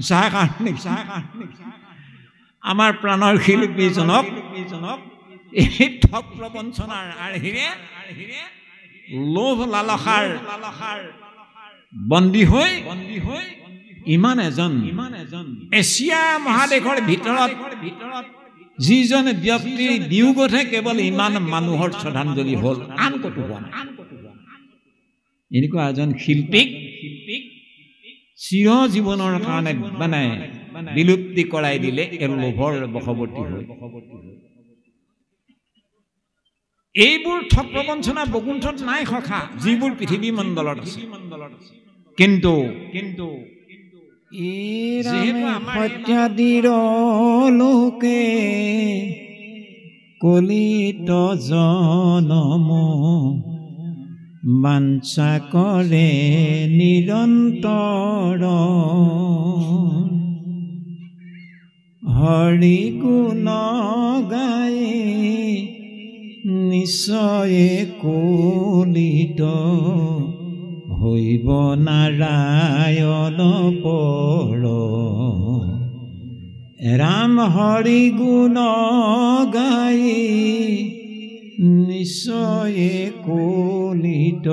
যাৰ কাৰণে আমাৰ প্ৰাণৰ শিল্পীজনক এই ঠগ প্ৰবঞ্চনাৰ আৰ্হিৰে লোভ লালসাৰ বন্দী হৈ ইমান এজন এছিয়া মহাদেশৰ ভিতৰত যিজন ব্যক্তিৰ বিয়োগতহে কেৱল ইমান মানুহৰ শ্ৰদ্ধাঞ্জলি হ'ল, আন ক'তো হোৱা নাই। এনেকুৱা এজন শিল্পীক চিৰ জীৱনৰ কাৰণে মানে বিলুপ্তি কৰাই দিলে এই লোভৰ বশৱৰ্তী হৈ। এইবোৰ ঠগ প্ৰবঞ্চনা বৈকুণ্ঠত নাই সখা, যিবোৰ পৃথিৱী মণ্ডলত আছে। কিন্তু সত্যাদিৰ লোকে কলিত জনম বাঞ্ছা কৰে নিৰন্তৰ হৰি গুণ গাই নিশ্চয়ে কলিত হইব নাৰায়ণ পৰ ৰাম হৰি গুণ গাই নিশ্চয়ে কলিত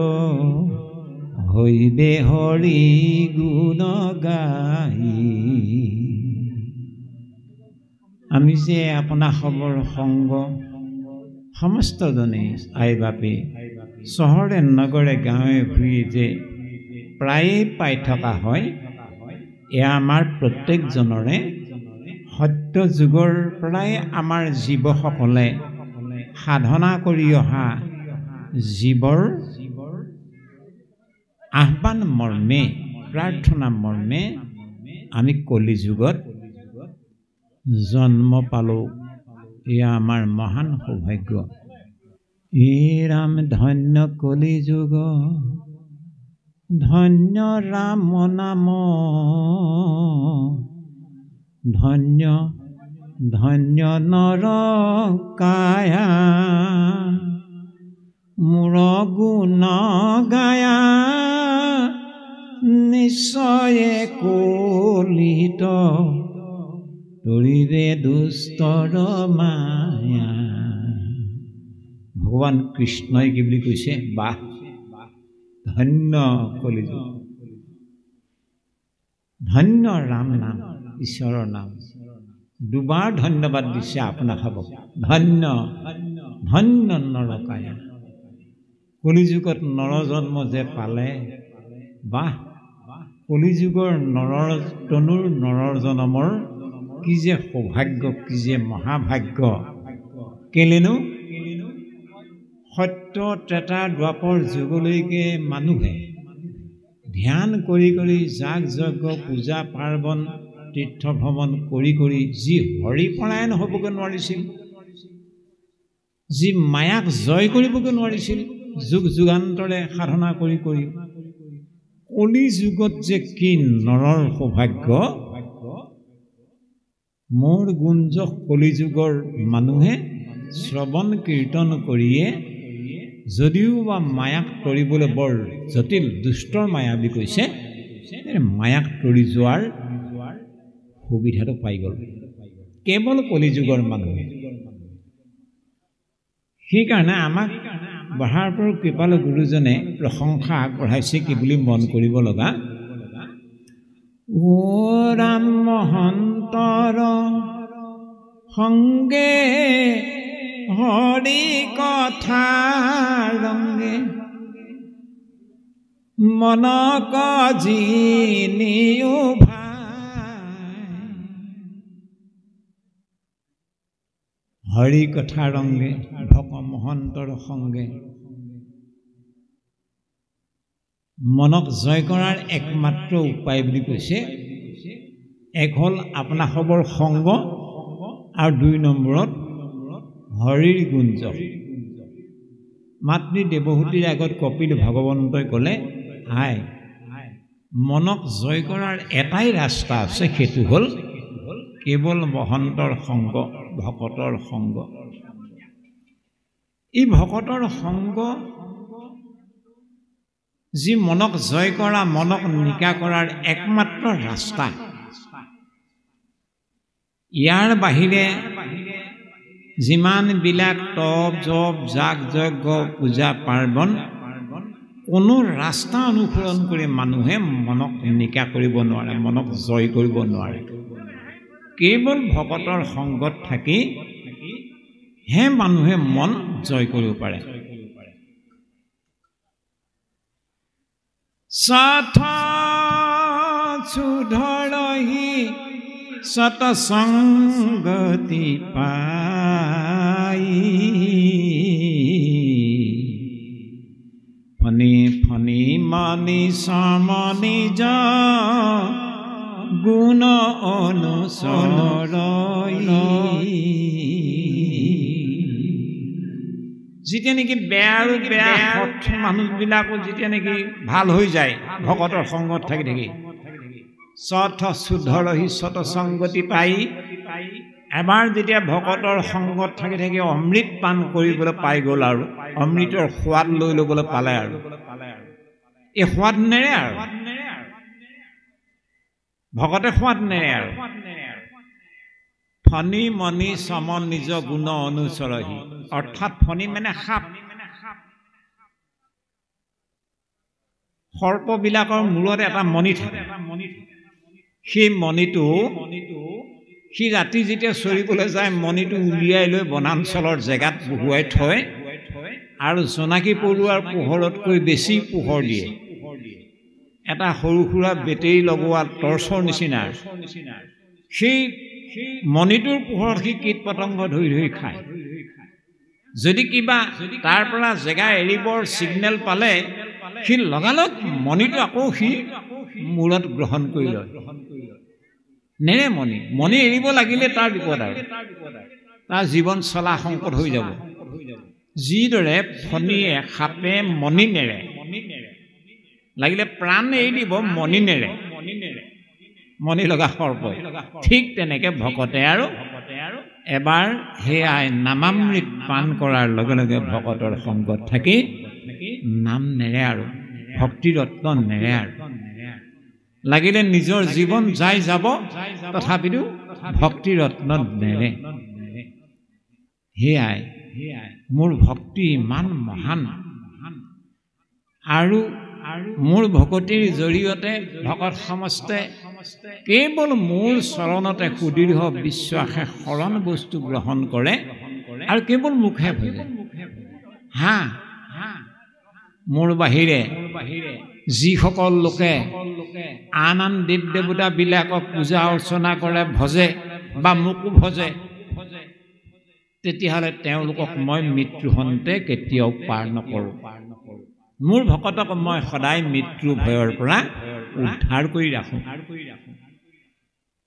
হইবে হৰি গুণ গাই। আমি যে আপোনাৰ খবৰ সংগ সমস্তজনে আই বাপে চহৰে নগৰে গাঁৱে ভূঞে যে প্ৰায়ে পাই থকা হয়, এয়া আমাৰ প্ৰত্যেকজনৰে সত্য যুগৰ পৰাই আমাৰ জীৱসকলে সাধনা কৰি অহা জীৱৰ আহ্বান মৰ্মে প্ৰাৰ্থনা মৰ্মে আমি কলি যুগত জন্ম পালোঁ। এয়া আমাৰ মহান সৌভাগ্য। হে ৰাম ধন্য কলি যুগ ধন্য ৰাম নাম ধন্য ধন্য নৰ কায়া মোৰ গুণ গায়া নিশ্চয়ে কলিত তৰিৰে দুষ্টৰ মায়া। ভগৱান কৃষ্ণই কি বুলি কৈছে, বাহ ধন্য কলিযুগ, ধন্য ৰাম নাম, ঈশ্বৰৰ নাম। দুবাৰ ধন্যবাদ দিছে আপোনাক হ'ব। ধন্য ধন্য নৰকায়া, কলিযুগত নৰজন্ম যে পালে, বাহ কলিযুগৰ নৰ তনুৰ নৰ জনমৰ কি যে সৌভাগ্য, কি যে মহাভাগ্য। কেলেনো সত্য ত্ৰেতা দ্বাপৰ যুগলৈকে মানুহে ধ্যান কৰি কৰি যাগ যজ্ঞ পূজা পাৰ্বণ তীৰ্থ ভ্ৰমণ কৰি কৰি যি হৰিপৰায়ণ হ'বগৈ নোৱাৰিছিল, যি মায়াক জয় কৰিবগৈ নোৱাৰিছিল, যুগ যুগান্তৰে সাধনা কৰি কৰি কলি যুগত যে কি নৰৰ সৌভাগ্য। মোৰ গুঞ্জ কলিযুগৰ মানুহে শ্ৰৱণ কীৰ্তন কৰিয়ে যদিও বা মায়াক তৰিবলৈ বৰ জটিল দুষ্টৰ মায়া বুলি কৈছে, মায়াক তৰি যোৱাৰ সুবিধাটো পাই গ'ল কেৱল কলিযুগৰ মানুহে। সেইকাৰণে আমাক বহাৰপুৰ কৃপালু গুৰুজনে প্ৰশংসা আগবঢ়াইছে কি বুলি মন কৰিব লগা। ও ৰাম মহন্তৰ সংগে হৰি কথা ৰংগে মন কজিনিও ভাই। হৰি কথা ৰংগে ভক মহন্তৰ সংগে মনক জয় কৰাৰ একমাত্ৰ উপায় বুলি কৈছে। এক হ'ল আপোনাৰ খবৰ সংগ আৰু ২ নম্বৰত হৰিৰ গুঞ্জ। মাতৃ দেৱহূতিৰ আগত কপিল ভগৱন্তই ক'লে, আই মনক জয় কৰাৰ এটাই ৰাস্তা আছে, সেইটো হ'ল কেৱল মহন্তৰ সংগ, ভকতৰ সংগ। এই ভকতৰ সংগ যি মনক জয় কৰা, মনক নিকা কৰাৰ একমাত্ৰ ৰাস্তা, ইয়াৰ বাহিৰে যিমানবিলাক তপ জপ যাগ যজ্ঞ পূজা পাৰ্বণ কোনো ৰাস্তা অনুসৰণ কৰি মানুহে মনক নিকা কৰিব নোৱাৰে, মনক জয় কৰিব নোৱাৰে। কেৱল ভকতৰ সংগত থাকি হে মানুহে মন জয় কৰিব পাৰে। সৎ সুধৰহি সতসংগতি পাই ফণি ফণি মানি সমনি যা গুণ অনুসৰণ যেতিয়া নেকি বেয়া আৰু বেয়া সৎ মানুহবিলাকো যেতিয়া নেকি ভাল হৈ যায় ভকতৰ সংগত থাকি থাকি সৎ শুদ্ধৰহি সতসংগতি পাই এবাৰ যেতিয়া ভকতৰ সংগত থাকি থাকি অমৃত পান কৰিবলৈ পাই গ'ল আৰু অমৃতৰ সোৱাদ লৈ ল'বলৈ পালে আৰু এই সোৱাদ নেৰে আৰু ভকতে সোৱাদ নেৰে আৰু ফণি মণি সম নিজ গুণ অনুচৰহি অৰ্থাৎ ফণি মানে সাপ, সৰ্পবিলাকৰ মূৰত এটা মণি থাকে। সেই মণিটো সি ৰাতি যেতিয়া চৰিবলৈ যায় মণিটো উলিয়াই লৈ বনাঞ্চলৰ জেগাত বহুৱাই থয় আৰু জোনাকী পৰুৱাৰ পোহৰতকৈ বেছি পোহৰ দিয়ে। এটা সৰু সুৰা বেটেৰী লগোৱা টৰ্চৰ নিচিনা সেই মণিটোৰ পোহৰত সি কীট পতংগ ধৰি ধৰি খায়। যদি কিবা তাৰ পৰা জেগা এৰিবৰ ছিগনেল পালে সি লগালগ মণিটো আকৌ সি মূৰত গ্ৰহণ কৰি লয়। নেৰে মণি, মণি এৰিব লাগিলে তাৰ বিপদ আৰু তাৰ জীৱন চলা সংকট হৈ যাব। যিদৰে ফণিয়ে সাপে মণি নেৰে, লাগিলে প্ৰাণ এৰি দিব মণি নেৰে, মণি লগা সৰ্প। ঠিক তেনেকে ভকতে আৰু এবাৰ সেয়াই নামামৃত পান কৰাৰ লগে লগে ভকতৰ সংগত থাকি নাম নেৰে আৰু ভক্তিৰত্ন নেৰে আৰু লাগিলে নিজৰ জীৱন যাই যাব তথাপিতো ভক্তিৰত্ন নেৰে। সেয়াই মোৰ ভক্তি ইমান মহান আৰু মোৰ ভকতিৰ জৰিয়তে ভকত সমস্তে কেৱল মোৰ চৰণতে সুদৃঢ় বিশ্বাসে শৰণ বস্তু গ্ৰহণ কৰে আৰু কেৱল মুখে ভজে। হা মোৰ বাহিৰে যিসকল লোকে আন আন দেৱ দেৱতাবিলাকক পূজা অৰ্চনা কৰে ভজে বা মোকো ভজে তেতিয়াহ'লে তেওঁলোকক মই মৃত্যু হন্তে কেতিয়াও পাৰ নকৰোঁ। মোৰ ভকতক মই সদায় মৃত্যু ভয়ৰ পৰা উদ্ধাৰ কৰি ৰাখোঁ।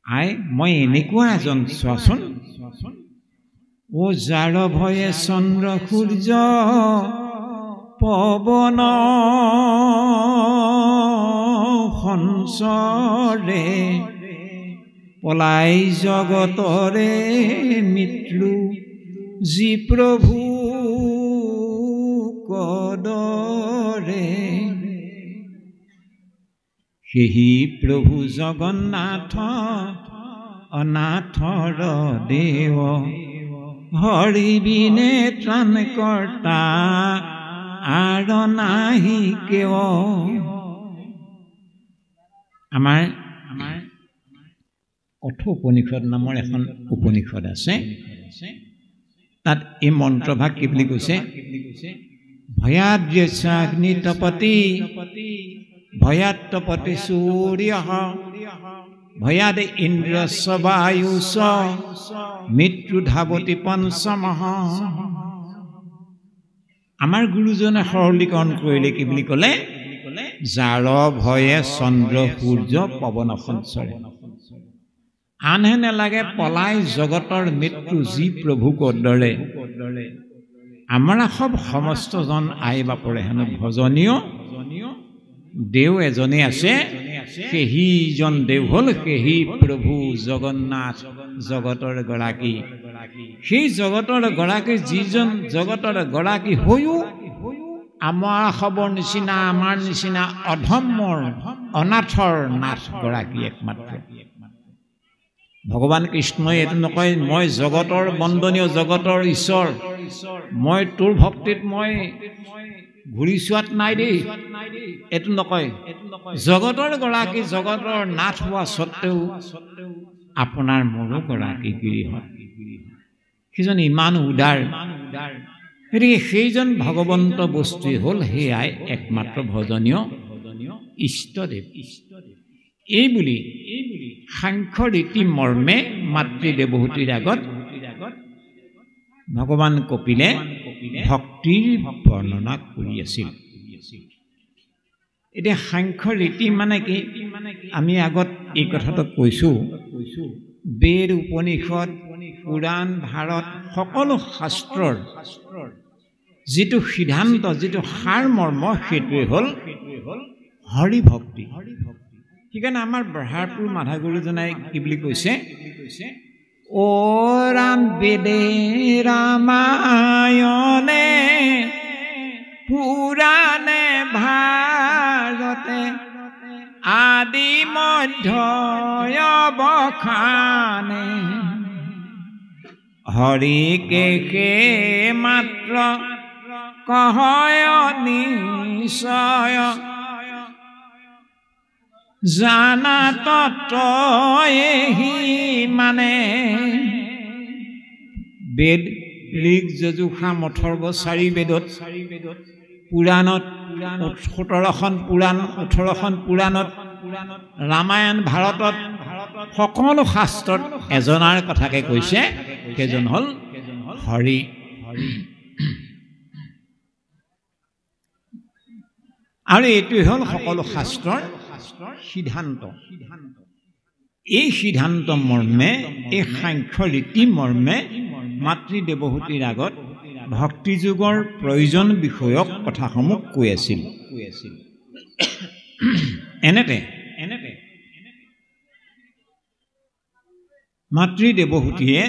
আই মই এনেকুৱা এজন চোৱাচোন, ও যাৰ ভয়ে চন্দ্ৰ সূৰ্য পৱন সঞ্চৰে পলাই জগতৰে মৃত্যু যি প্ৰভু কদৰে সেহি প্ৰভু জগন্নাথ অনাথৰ দেৱ হৰি বিনে ত্ৰাণকৰ্তা আৰ নাহি কেৱ। আমাৰ কঠোপনিষদ নামৰ এখন উপনিষদ আছে, তাত এই মন্ত্ৰভাগ কি বুলি কৈছে? ভয়াদ্যগ্নি তপতি ভয়াত তপতি সূৰ্য ভয়াদ ইন্দ্ৰ বায়ুষ মৃত্যু ধাৱতি পঞ্চমঃ। আমাৰ গুৰুজনে সৰলীকৰণ কৰিলে কি বুলি ক'লে? যাৰ ভয়ে চন্দ্ৰ সূৰ্য পৱন সঞ্চৰে। আনহে নালাগে পলাই জগতৰ মৃত্যু যি প্ৰভু কদৰে। আমাৰ সব সমস্তজন আই বাপৰে হেনো ভজনীয় দেও এজনে আছে, সেইজন দেও হ'ল সেই প্ৰভু জগন্নাথ জগতৰ গৰাকী। সেই জগতৰ গৰাকী যিজন জগতৰ গৰাকী হৈও আমাৰ খবৰ নিচিনা আমাৰ নিচিনা অধমৰ অনাথৰ নাথ গৰাকী একমাত্ৰ। ভগৱান কৃষ্ণই এইটো নকয় মই জগতৰ বন্দনীয় জগতৰ ঈশ্বৰ, মই তোৰ ভক্তিত মই ঘূৰি চোৱাত নাই দেই, এইটো নকয়। জগতৰ গৰাকী জগতৰ নাথ হোৱা স্বত্তেও আপোনাৰ মোৰো গৰাকী গিৰিহত, সেইজন ইমান উদাৰ। গতিকে সেইজন ভগৱন্ত বস্তুৱেই হ'ল সেয়াই একমাত্ৰ ভজনীয় ইষ্টদেৱ। এই বুলি সাংখ্য ৰীতি মৰ্মে মাতৃ দেৱহূতিৰ আগত ভগৱান কপিলে ভক্তিৰ বৰ্ণনা কৰি আছিল। এতিয়া সাংখ্য ৰীতি মানে কি? আমি আগত এই কথাটো কৈছোঁ, বেদ উপনিষদ পুৰাণ ভাৰত সকলো শাস্ত্ৰৰ যিটো সিদ্ধান্ত, যিটো সাৰ মৰ্ম, সেইটোৱে হ'ল হৰি ভক্তি। সেইকাৰণে আমাৰ ব্ৰহ্মাপুৰ মাধাগুৰুজনাই কি বুলি কৈছে? অ ৰাম বেদে ৰামায়ণে পুৰাণে ভাৰতে আদি মধ্য অৱসানে হৰিকে মাত্ৰ কহয় নিশ্চয় জানা তত্ত্ব এহি মানে। বেদ ঋগ যজুৰ সাম 4 বেদত, পুৰাণত 17খন পুৰাণ, 18খন পুৰাণত, ৰামায়ণ ভাৰতত সকলো শাস্ত্ৰত এজনাৰ কথাকে কৈছে, সেইজন হ'ল হৰি। আৰু এইটোৱে হ'ল সকলো শাস্ত্ৰৰ সিদ্ধান্ত। এই সিদ্ধান্ত মৰ্মে, এই সাংখ্য ৰীতি মৰ্মে মাতৃ দেৱহূতিৰ আগত ভক্তি যোগৰ প্ৰয়োজন বিষয়ক কথাসমূহ কৈ আছিল। এনেতে মাতৃ দেৱহূতিয়ে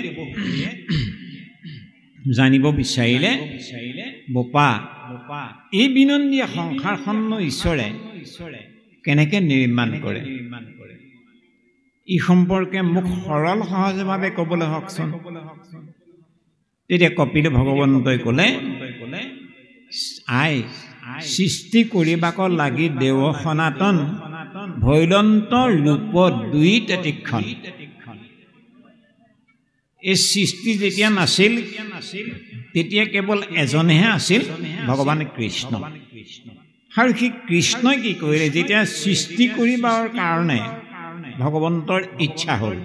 জানিব বিচাৰিলে, বোপা এই বিনন্দীয়া সংসাৰখন ঈশ্বৰে কেনেকৈ নিৰ্মাণ কৰে, ই সম্পৰ্কে মোক সৰল সহজভাৱে ক'বলৈ হওকচোন। তেতিয়া কপিলে ভগৱন্তই ক'লে, আই সৃষ্টি কৰিবাক লাগি দেৱ সনাতন ভৈলন্ত ৰূপ 2 তেতিক্ষণ। এই সৃষ্টি যেতিয়া নাছিল তেতিয়া কেৱল এজনেহে আছিল, ভগৱান কৃষ্ণ। আৰু সেই কৃষ্ণই কি কৰিলে? যেতিয়া সৃষ্টি কৰিবৰ কাৰণে ভগৱন্তৰ ইচ্ছা হ'ল।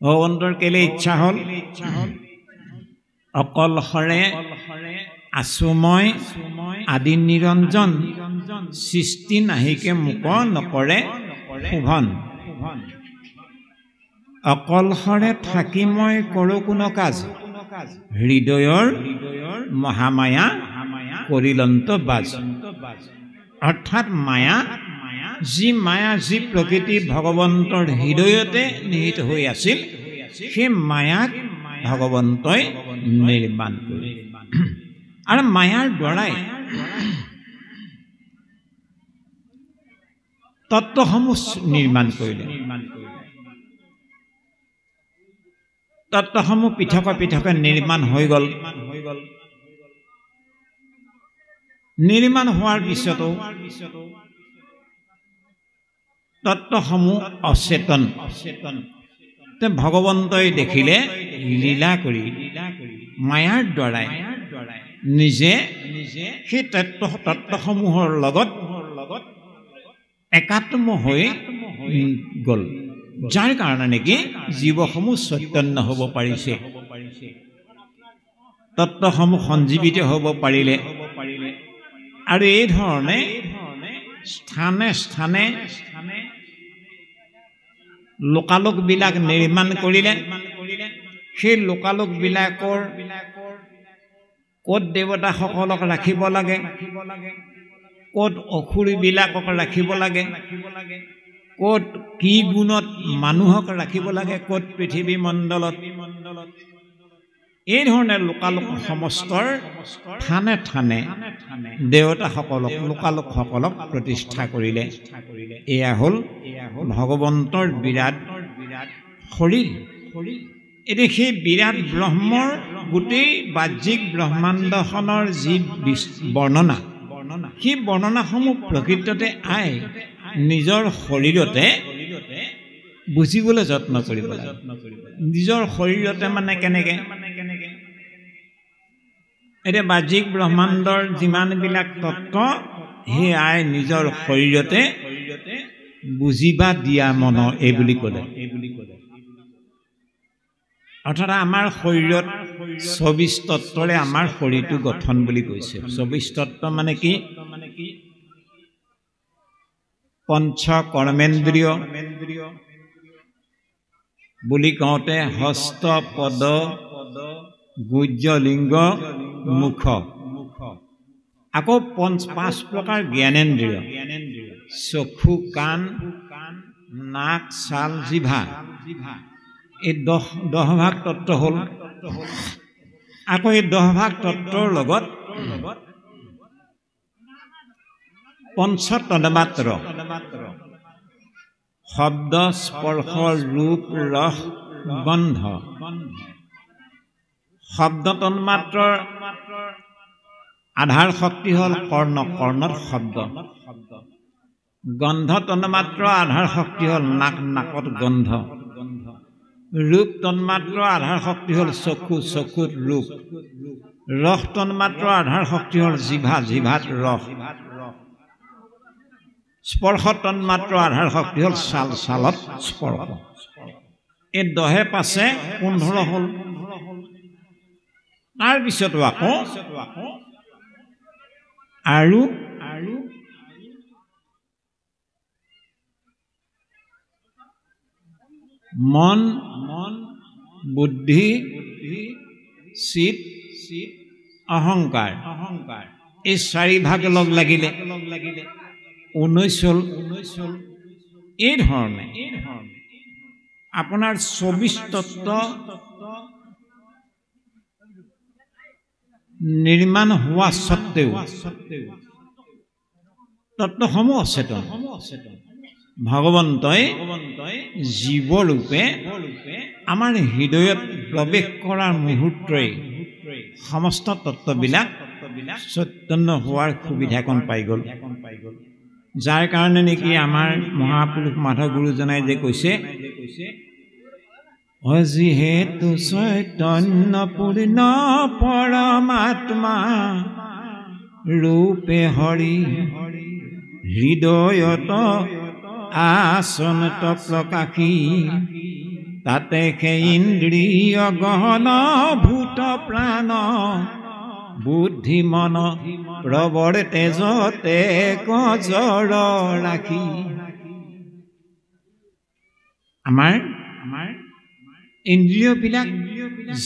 ভগৱন্তৰ কেলে ইচ্ছা হ'ল? অকলশৰে আছো মই আদি নিৰঞ্জন, সৃষ্টি নাহিকে মোক নকৰে শোভন। অকলশৰে থাকি মই কৰোঁ কোনো কাজ, হৃদয়ৰ মহামায়া কৰিলন্ত বাজ। অৰ্থাৎ মায়া, যি প্ৰকৃতি ভগৱন্তৰ হৃদয়তে নিহিত হৈ আছিল, সেই মায়াক ভগৱন্তই নিৰ্মাণ কৰিলে। আৰু মায়াৰ দ্বাৰাই তত্ত্বসমূহ নিৰ্মাণ কৰিলে। তত্ত্বসমূহ পৃথকে পৃথকে নিৰ্মাণ হৈ গ'ল। নিৰ্মাণ হোৱাৰ পিছতো তত্ত্বসমূহ অচেতন। ভগৱন্তই দেখিলে লীলা কৰি মায়াৰ দ্বাৰাই নিজে সেই তত্ত্বসমূহৰ লগত একাত্ম হৈ গ'ল, যাৰ কাৰণে নেকি জীৱসমূহ চৈতন্য হ'ব পাৰিছে, তত্ত্বসমূহ সঞ্জীৱিত হ'ব পাৰিলে। আৰু এই ধৰণে স্থানে স্থানে লোকালোকবিলাক নিৰ্মাণ কৰিলে। সেই লোকালোকবিলাকৰ ক'ত দেৱতাসকলক ৰাখিব লাগে, ক'ত অসুৰবিলাকক ৰাখিব লাগে, ক'ত কি গুণত মানুহক ৰাখিব লাগে, ক'ত পৃথিৱী মণ্ডলত, এই ধৰণে লোকালোক সমস্তৰ থানে থানে দেৱতাসকলক, লোকালোকসকলক প্ৰতিষ্ঠা কৰিলে। এয়া হ'ল ভগৱন্তৰ বিৰাট শৰীৰ এতিয়া সেই বিৰাট ব্ৰহ্মৰ গোটেই বাহ্যিক ব্ৰহ্মাণ্ডখনৰ যি বৰ্ণনা সেই বৰ্ণনাসমূহ প্ৰকৃততে আই নিজৰ শৰীৰতে বুজিবলৈ যত্ন কৰিব লাগে নিজৰ শৰীৰতে মানে কেনেকে এতিয়া বাহ্যিক ব্ৰহ্মাণ্ডৰ যিমানবিলাক তত্ত্ব সেই আই নিজৰ শৰীৰতে বুজিবা দিয়া মন এই বুলি ক'লে অৰ্থাৎ আমাৰ শৰীৰত ২৪ তত্ত্বৰে আমাৰ শৰীৰটো গঠন বুলি কৈছে ২৪ তত্ত্ব মানে কি পঞ্চ কৰ্মেন্দ্ৰিয় বুলি কওঁতে হস্ত পদ গুহ্য লিংগ মুখ আকৌ ৫ প্ৰকাৰ জ্ঞানেন্দ্ৰিয় চক্ষু কাণ নাক ছাল জিভা এই ১০ ভাগ তত্ত্ব হ'ল আকৌ এই ১০ ভাগ তত্ত্বৰ লগত পঞ্চ তন্মাত্ৰ শব্দ স্পৰ্শ ৰূপ ৰস গন্ধ শব্দ তন্মাত্ৰৰ আধাৰ শক্তি হ'ল কৰ্ণ কৰ্ণত শব্দ গন্ধ তন্মাত্ৰৰ আধাৰ শক্তি হ'ল নাক নাকত গন্ধ ৰূপ তন্মাত্ৰৰ আধাৰ শক্তি হ'ল চক্ষু চকুত ৰূপ ৰস তন্মাত্ৰৰ আধাৰ শক্তি হ'ল জিভা জিভাত ৰস স্পৰ্শ তন্মাত্ৰৰ আধাৰ শক্তি হ'ল ছাল ছালত স্পৰ্শ এই ১০ পাছে ১৫ হ'ল তাৰপিছতো আকৌ আৰু মন বুদ্ধি চিত অহংকাৰ এই ৪ ভাগ লগ লাগিলে ১৯ হ'ল এই ধৰণে আপোনাৰ ২৪ তত্ত্ব নিৰ্মাণ হোৱা স্বত্তেও তত্ত্বসমূহ অচেতন ভগৱন্তই জীৱৰূপে আমাৰ হৃদয়ত প্ৰৱেশ কৰাৰ মুহূৰ্তই সমস্ত তত্ত্ববিলাক চৈতন্য হোৱাৰ সুবিধাকণ পাই গ'ল যাৰ কাৰণে নেকি আমাৰ মহাপুৰুষ মাধৱ গুৰুজনাই যে কৈছে যিহেতু চৈতন্য পূৰ্ণ পৰমাত্মা ৰূপে হৰি হৃদয়ত আসনত প্ৰকাশী তাতে সেই ইন্দ্ৰিয় গহন ভূত প্ৰাণ বুদ্ধি মন প্ৰবৰ তেজতে কজৰ ৰাখি আমাৰ ইন্দ্ৰিয়বিলাক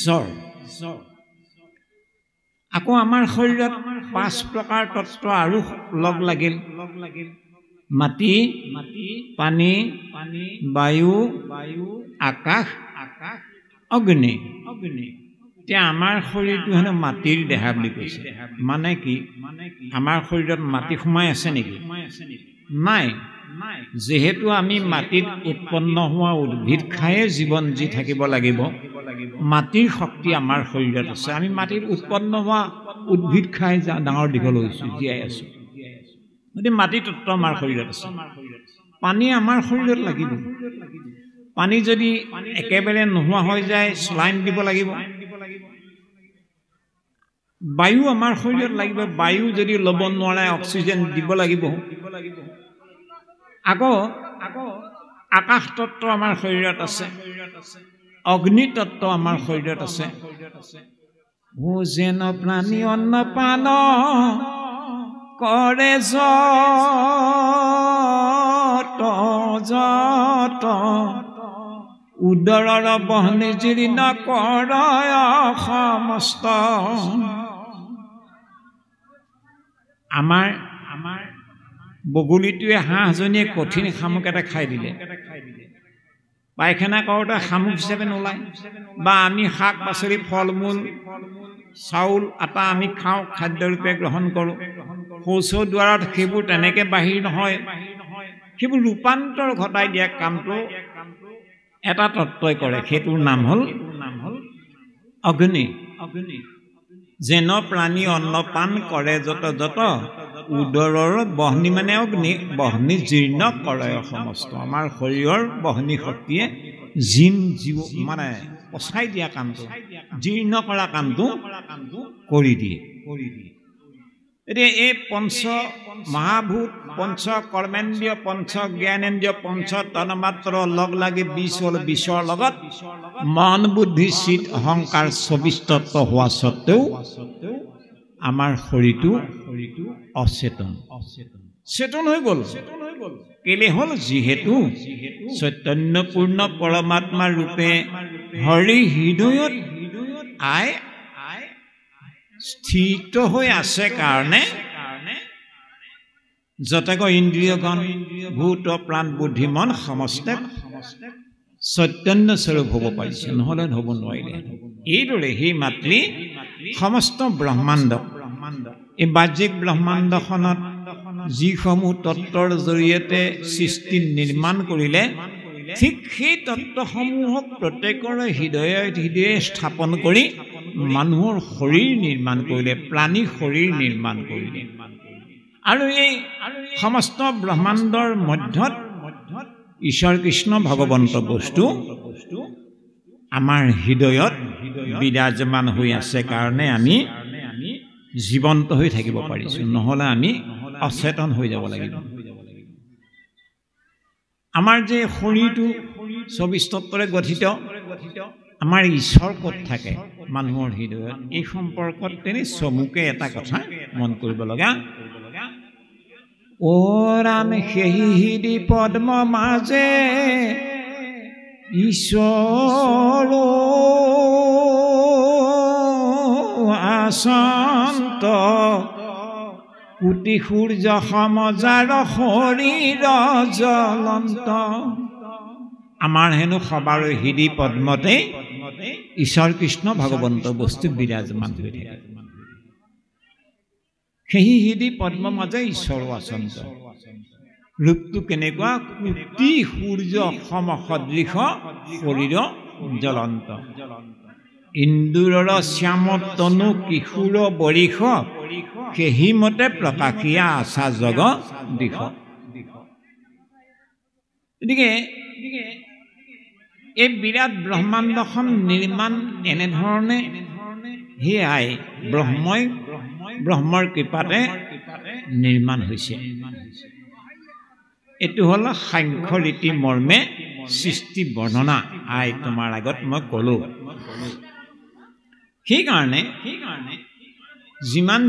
জ্বৰ আকৌ আমাৰ শৰীৰত ৫ প্ৰকাৰ তত্ত্ব আৰু লগ লাগিল মাটি পানী বায়ু আকাশ অগ্নি এতিয়া আমাৰ শৰীৰটো হেনো মাটিৰ দেহা বুলি কৈছে মানে কি আমাৰ শৰীৰত মাটি সোমাই আছে নেকি নাই যেহেতু আমি মাটিত উৎপন্ন হোৱা উদ্ভিদ খায়ে জীৱন জি থাকিব লাগিব মাটিৰ শক্তি আমাৰ শৰীৰত আছে আমি মাটিত উৎপন্ন হোৱা উদ্ভিদ খাই ডাঙৰ দীঘল হৈছোঁ জীয়াই আছোঁ গতিকে মাটি তত্ত্ব আমাৰ শৰীৰত আছে পানী আমাৰ শৰীৰত লাগিব পানী যদি একেবাৰে নোহোৱা হৈ যায় স্লাইন দিব লাগিব বায়ু আমাৰ শৰীৰত লাগিব বায়ু যদি ল'ব নোৱাৰে অক্সিজেন দিব লাগিব আকৌ আকাশ তত্ত্ব আমাৰ শৰীৰত আছে অগ্নি তত্ত্ব আমাৰ শৰীৰত আছে যেন প্ৰাণী অন্ন পান কৰে যত উদৰৰ বহনি জীৰ্ণ কৰয় সমস্ত আমাৰ বগলীটোৱে হাঁহজনীয়ে কঠিন শামুক এটা খাই দিলে পায়খানা কৰোঁতে শামুক হিচাপে নোলায় বা আমি শাক পাচলি ফল মূল চাউল আটা আমি খাওঁ খাদ্যৰূপে গ্ৰহণ কৰোঁ শৌচ দ্বাৰত সেইবোৰ তেনেকৈ বাহিৰ নহয় সেইবোৰ ৰূপান্তৰ ঘটাই দিয়া কামটো এটা তত্ত্বই কৰে, সেইটোৰ নাম হ'ল অগ্নি। যেন প্ৰাণী অন্নপান কৰে যত যত, উদৰৰ বহনি মানে অগ্নি, বহনি জীৰ্ণ কৰে সমস্ত। আমাৰ শৰীৰৰ বহনি শক্তিয়ে জীৱ মানে পচাই দিয়া কামটো, জীৰ্ণ কৰা কামটো কৰি দিয়ে। এতিয়া এই পঞ্চ মহাভূত, পঞ্চ কৰ্মেন্দ্ৰিয়, পঞ্চ জ্ঞানেন্দ্ৰিয়, পঞ্চ তন্মাত্ৰ লগ লাগি 20 হ'ল। 20ৰ লগত মন বুদ্ধি চিত অহংকাৰ 24 তত্ত্ব হোৱা স্বত্তেও আমাৰ শৰীৰটো অচেতন, চেতন হৈ গ'ল। কেলে হ'ল? যিহেতু চৈতন্যপূৰ্ণ পৰমাত্মা ৰূপে হৰি হৃদয়ত আই স্থিত হৈ আছে কাৰণে যতক ইন্দ্ৰিয়গণ ভূত প্ৰাণ বুদ্ধি মন সমস্তে চৈতন্য স্বৰূপ হ'ব পাৰিছে, নহ'লে হ'ব নোৱাৰিলে। এইদৰে সেই মাতৃ সমস্ত ব্ৰহ্মাণ্ড, এই বাহ্যিক ব্ৰহ্মাণ্ডখনত যিসমূহ তত্ত্বৰ জৰিয়তে সৃষ্টি নিৰ্মাণ কৰিলে, ঠিক সেই তত্ত্বসমূহক প্ৰত্যেকৰে হৃদয়ে হৃদয়ে স্থাপন কৰি মানুহৰ শৰীৰ নিৰ্মাণ কৰিলে, প্ৰাণী শৰীৰ নিৰ্মাণ কৰিলে। আৰু এই সমস্ত ব্ৰহ্মাণ্ডৰ মধ্যত ঈশ্বৰ কৃষ্ণ ভগৱন্ত বস্তু আমাৰ হৃদয়ত বিৰাজমান হৈ আছে কাৰণে আমি জীৱন্ত হৈ থাকিব পাৰিছোঁ, নহ'লে আমি অচেতন হৈ যাব লাগিব। আমাৰ যে শৰীৰটো 24 তত্ত্বৰে গঠিত, আমাৰ ঈশ্বৰ ক'ত থাকে? মানুহৰ হৃদয়ত। এই সম্পৰ্কত তেনে চমুকে এটা কথা মন কৰিব লগা। অ ৰাম সেই হৃদি পদ্ম মাজে ঈশ্বৰ আচন্ত, কোটি সূৰ্য সমজাৰ শৰীৰ জ্বলন্ত। আমাৰ হেনো সবাৰ হৃদি পদ্মতে ঈশ্বৰ কৃষ্ণ ভগৱন্ত বস্তু বিৰাজমান হৈ থাকে। সেই হৃদি পদ্ম মাজে ঈশ্বৰ আচন্ত। ৰূপটো কেনেকুৱা? কোটি সূৰ্য সমসদৃশ শৰীৰ জ্বলন্ত। ইন্দুৰৰ শ্যাম তনু কিশোৰ বৰিষ, সেই মতে প্ৰকাশিয়া আশা জগ দিশ। গতিকে এই বিৰাট ব্ৰহ্মাণ্ডখন নিৰ্মাণ এনেধৰণে সেয়াই ব্ৰহ্মৰ কৃপাতে নিৰ্মাণ হৈছে। এইটো হ'ল সাংখ্য ৰীতি মৰ্মে সৃষ্টি বৰ্ণনা। তোমাৰ আগত মই ক'লোঁ। সেইকাৰণে যিমান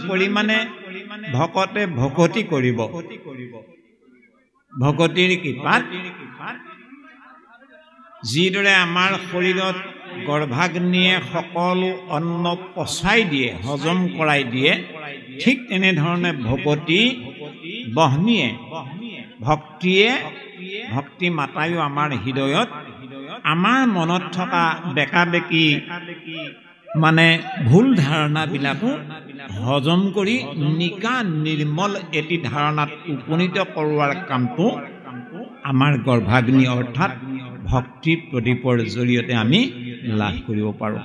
পৰিমাণে ভকতে ভকতি কৰিব, ভকতিৰ কৃপাত যিদৰে আমাৰ শৰীৰত গৰ্ভাগ্নিয়ে সকলো অন্ন পচাই দিয়ে, হজম কৰাই দিয়ে, ঠিক তেনেধৰণে বহনীয়ে ভক্তি মাতায়ো আমাৰ হৃদয়ত আমাৰ মনত থকা বেকাবেকি মানে ভুল ধাৰণাবিলাকো হজম কৰি নিকা নিৰ্মল এটি ধাৰণাত উপনীত কৰোৱাৰ কামটো আমাৰ গৰ্ভাগ্নি অৰ্থাৎ ভক্তি প্ৰদীপৰ জৰিয়তে আমি লাভ কৰিব পাৰোঁ।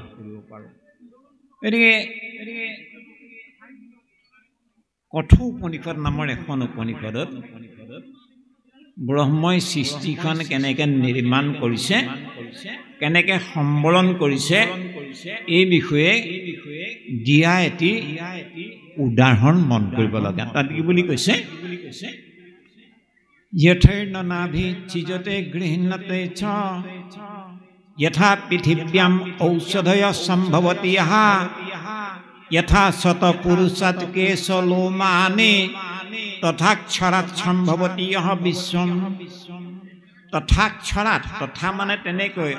গতিকে কঠোৰ উপনিষদ নামৰ এখন উপনিষদত ব্ৰহ্মই সৃষ্টিখন কেনেকৈ নিৰ্মাণ কৰিছে, কেনেকৈ সম্বৰণ কৰিছে, এই বিষয়ে দিয়া এটি উদাহৰণ মন কৰিব লগা। তাত কি বুলি কৈছে? যথৈৰ্ণ নাভি চিজতে গৃহীণতে চ যথা পৃথিব্যাম ঔষধয় সম্ভৱতি যথা শত পুৰুষাৎ কেশলোমানে তথাক্ষৰাৎ সম্ভৱতি বিশ্বম। তথাক্ষৰাৎ, তথা মানে তেনেকৈ,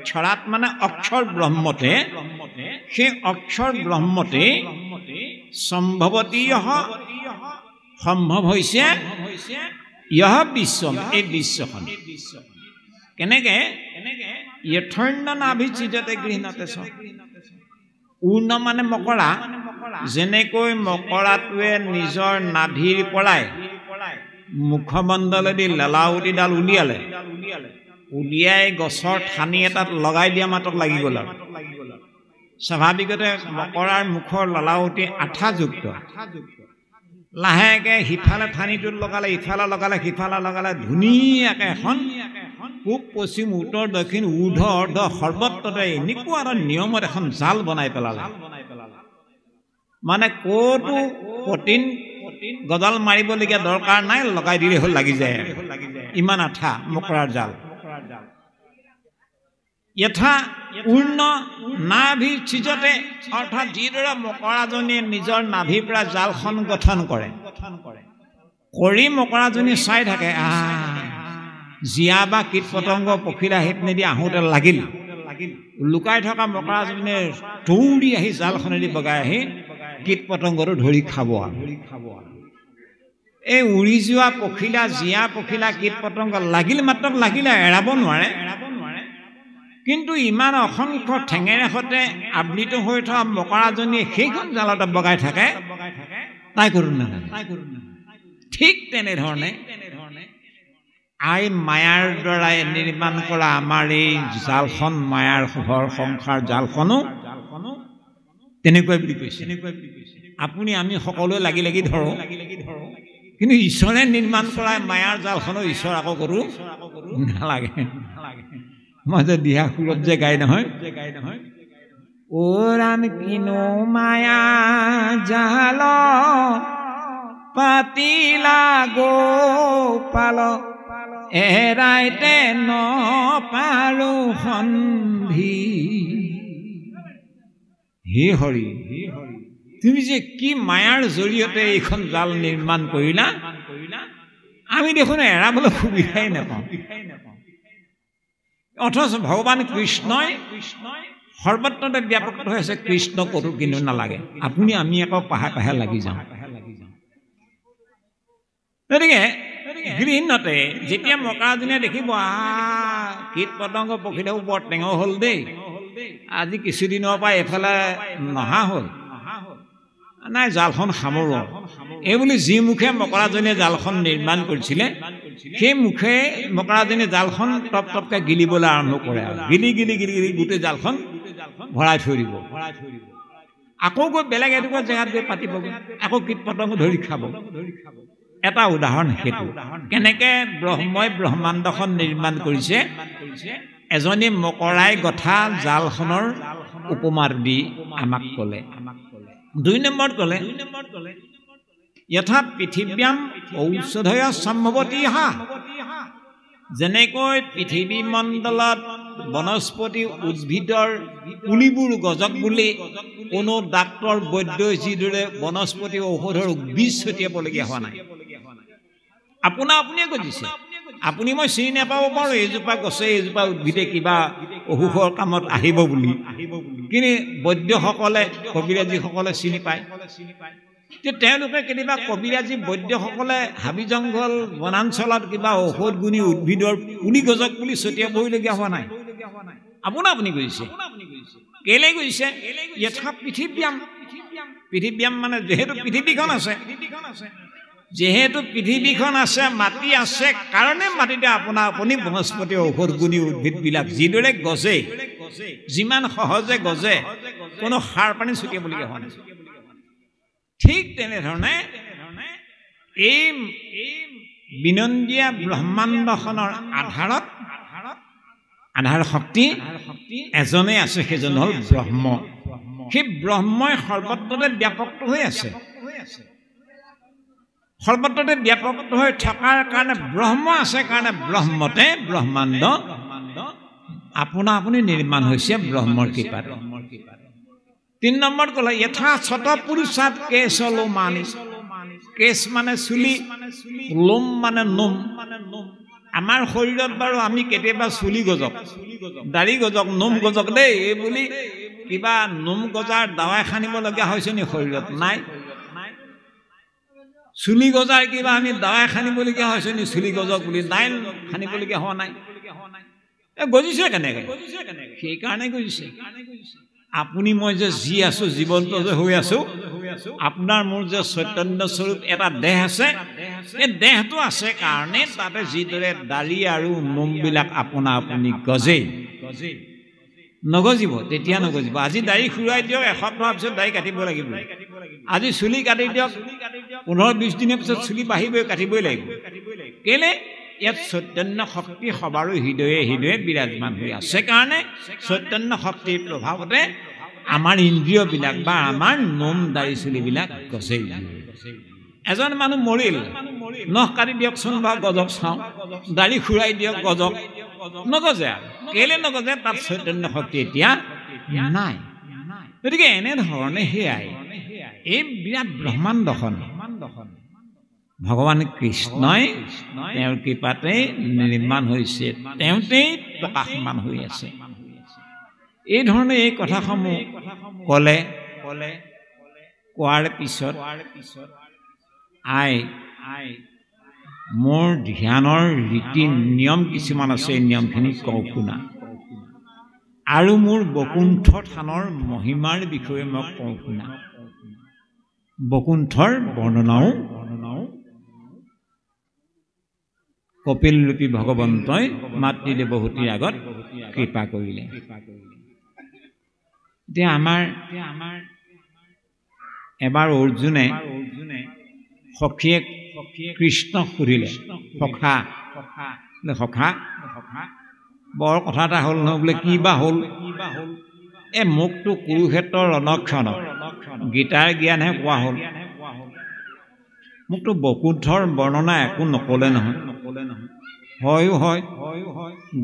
ক্ষৰাৎ মানে অক্ষৰ ব্ৰহ্মতে, সেই অক্ষৰ ব্ৰহ্মতে সম্ভৱতি সম্ভৱ হৈছে ইহ বিশ্বম, এই বিশ্বখন। কেনেকে? যথৈৰ্ণ নাভি চিজতে গৃহীণতে চ। উৰ্ণ মানে মকৰা, যেনেকৈ মকৰাটোৱে নিজৰ নাভিৰ পৰাই মুখমণ্ডলেদি লেলাৱতীডাল উলিয়াই গছৰ ঠানি এটাত লগাই দিয়া মাতক লাগি গ'ল আৰু স্বাভাৱিকতে মকৰাৰ মুখৰ ললাৱতী আঠাযুক্ত লাহেকে সিফালে ঠানিটোত লগালে ইফালে লগালে সিফালে লগালে ধুনীয়াকে এখন পূব পশ্চিম উত্তৰ দক্ষিণ ঊৰ্ধ অৰ্ধ সৰ্বত্ৰতে এনেকুৱা এটা নিয়মত এখন জাল বনাই পেলালে মানে ক'তো পটিন গজাল মাৰিবলগীয়া দৰকাৰ নাই লগাই দিলে হ'ল লাগি যায় ইমান আঠা মকৰাৰ জাল यथा উৰ্ণ নাভি চিজতে অৰ্থাৎ যিদৰে মকৰাজনীয়ে নিজৰ নাভিৰ পৰা জালখন গঠন কৰে কৰি মকৰাজনী চাই থাকে জিয়া বা কীট পতংগ পখিলা হিত নিদি আহোঁতে লাগিল লুকাই থকা মকৰাজনীয়ে দৌৰি আহি জালখনেদি বগাই আহি কীট পতংগটো ধৰি খাব এই উৰি যোৱা পখিলা জিয়া পখিলা কীট পতংগ লাগিল মাত্ৰ লাগিলে এৰাব নোৱাৰে কিন্তু ইমান অসংখ্য ঠেঙেৰে সতে আবৃত হৈ থকা মকৰাজনীয়ে সেইখন জালতে বগাই থাকে তাই কৰোঁ নালাগে ঠিক তেনেধৰণে আই মায়াৰ দ্বাৰাই নিৰ্মাণ কৰা আমাৰ এই জালখন মায়াৰ ঘৰ সংসাৰ জালখনো তেনেকুৱাই বুলি কৈছে আপুনি আমি সকলোৱে লাগি লাগি ধৰোঁ কিন্তু ঈশ্বৰে নিৰ্মাণ কৰা মায়াৰ জালখনো ঈশ্বৰ আকৌ কৰোঁ নালাগে মই যে দিহা সুৰত যে গাই নহয় ও ৰাম কিনো মায়া জাল পাতিলা গোপাল এৰাইতে নপাৰো সন্ধি হে হৰি তুমি যে কি মায়াৰ জৰিয়তে এইখন জাল নিৰ্মাণ কৰিলা আমি দেখোন এৰাবলৈ সুবিধাই নাপাওঁ অথচ ভগৱান কৃষ্ণই সৰ্বত্ৰতে ব্যাপক হৈছে কৃষ্ণ কৰো কিন্তু নালাগে আপুনি আমি আকৌ পাহে পাহে লাগি যাওঁ গতিকে গৃহিণতে যেতিয়া মকৰাজনীয়ে দেখিব কীট পতংগ পখিলাও বৰ টেঙৰ হ'ল দেই আজি কিছুদিনৰ পৰা এফালে নহা হ'ল নাই জালখন সামৰো এইবুলি যি মুখে মকৰাজনীয়ে জালখন নিৰ্মাণ কৰিছিলে সেই মুখে মকৰাজনীয়ে জালখন টপ টপকৈ গিলিবলৈ আৰম্ভ কৰে আৰু গিলি গিলি গিলি গিলি গোটেই জালখন ভৰাই থৈ দিব আকৌ গৈ বেলেগ এটুকুৰা জেগাত গৈ পাতিবগৈ আকৌ কীট পতংগ ধৰি খাব এটা উদাহৰণ সেইটো কেনেকে ব্ৰহ্মই ব্ৰহ্মাণ্ডখন নিৰ্মাণ কৰিছে এজনী মকৰাই গঠা জালখনৰ উপমাৰ দি আমাক ক'লে 2 নম্বৰত ক'লে यथा पृथिव्याम औषधय सम्भवती যেনেকৈ পৃথিৱী মণ্ডলত বনস্পতি উদ্ভিদৰ পুলিবোৰ গজক বুলি কোনো ডাক্তৰ বৈদ্যই যিদৰে বনস্পতি ঔষধৰ বীজ ছটিয়াবলগীয়া হোৱা নাই আপুনিয়ে গজিছে আপুনি মই চিনি নাপাব পাৰোঁ এইজোপা গছে এইজোপা উদ্ভিদে কিবা অসুখৰ কামত আহিব বুলি কিন্তু বৈদ্যসকলে কবিৰাজীসকলে চিনি পায় তেওঁলোকে কেতিয়াবা কবিৰাজী বৈদ্যসকলে হাবি জংঘল বনাঞ্চলত কিবা ঔষধ গুণী উদ্ভিদৰ পুলি গজক বুলি ছটিয়াবলগীয়া হোৱা নাই আপুনি গৈছে কেলে গৈছে যথা পৃথিব্যাম মানে যেহেতু পৃথিৱীখন আছে মাটি আছে কাৰণে মাটিতে আপুনি বনস্পতি ঔষধ গুণী উদ্ভিদবিলাক যিদৰে গজে যিমান সহজে গজে কোনো সাৰ পানী ছটিয়াবলগীয়া হোৱা নাই ঠিক তেনেধৰণে এই বিনন্দীয়া ব্ৰহ্মাণ্ডখনৰ আধাৰ শক্তি এজনে আছে সেইজন হ'ল ব্ৰহ্ম সেই ব্ৰহ্মই সৰ্বত্ৰতে ব্যাপক হৈ আছে সৰ্বত্ৰতে ব্যাপক হৈ থকাৰ কাৰণে ব্ৰহ্ম আছে কাৰণে ব্ৰহ্মতে ব্ৰহ্মাণ্ড আপুনি নিৰ্মাণ হৈছে ব্ৰহ্মৰ কৃপাত 3 নম্বৰ ক'লে यथा ছট পুৰুষাত কেশ লোমানি কেশ মানে চুলি লোম মানে নোম আমাৰ শৰীৰত বাৰু আমি কেতিয়াবা চুলি গজক দাড়ি গজক নোম গজক দেই এই বুলি কিবা নোম গজাৰ দাৱাই খানিবলগীয়া হৈছে নি শৰীৰত নাই চুলি গজাৰ কিবা আমি দাৱাই খানিবলগীয়া হৈছে নি চুলি গজক বুলি নাই খানিবলগীয়া হোৱা নাই গজিছে কেনেকৈ সেইকাৰণে গজিছে আপুনি মই যে জি আছো জীৱন্ত যে হৈ আছো আপোনাৰ মোৰ যে চৈতন্য স্বৰূপ এটা দেহ আছে এই দেহটো আছে কাৰণে তাতে যিদৰে দাড়ি আৰু নোমবিলাক আপোনা আপুনি গজেই নগজিব তেতিয়া নগজিব আজি দাড়ি খুৰাই দিয়ক এসপ্তাহৰ পিছত দাড়ি কাটিব লাগিব আজি চুলি কাটি দিয়ক 15-20 দিনৰ পিছত চুলি বাঢ়িবই কাটিবই লাগিব কেলে ইয়াত চৈতন্য শক্তি সবাৰো হৃদয়ে হৃদয়ে বিৰাজমান হৈ আছে কাৰণে চৈতন্য শক্তিৰ প্ৰভাৱতে আমাৰ ইন্দ্ৰিয়বিলাক বা আমাৰ নোম দাড়ি চুলিবিলাক গজেই এজন মানুহ মৰিল নখ কাটি দিয়কচোন বা গজক চাওঁ দাড়ি খুৰাই দিয়ক গজক নগজে কেলে নগজে তাত চৈতন্য শক্তি এতিয়া নাই গতিকে এনেধৰণে সেয়াই এই বিৰাট ব্ৰহ্মাণ্ডখন ভগৱান কৃষ্ণই তেওঁৰ কৃপাতে নিৰ্মাণ হৈছে তেওঁতেই প্ৰকাশমান হৈ আছে এই ধৰণে এই কথাসমূহ ক'লে কোৱাৰ পিছত মোৰ ধ্যানৰ ৰীতি নিয়ম কিছুমান আছে এই নিয়মখিনি কওঁ শুনা আৰু মোৰ বকুণ্ঠ থানৰ মহিমাৰ বিষয়ে মই কওঁ শুনা বকুণ্ঠৰ বৰ্ণনাও কপিল ৰূপী ভগৱন্তই মাতৃ দেৱহূতিৰ আগত কৃপা কৰিলে এতিয়া আমাৰ এবাৰ অৰ্জুনে সখীয়েক কৃষ্ণক সুধিলে সখা বৰ কথা এটা হ'ল নহয় বোলে কি বা হ'ল এই মোকতো কুৰুক্ষেত্ৰৰ ৰণক্ষণ গীতাৰ জ্ঞানহে কোৱা হ'ল মোকতো বকুণ্ঠৰ বৰ্ণনা একো নক'লে নহয় হয়ো হয়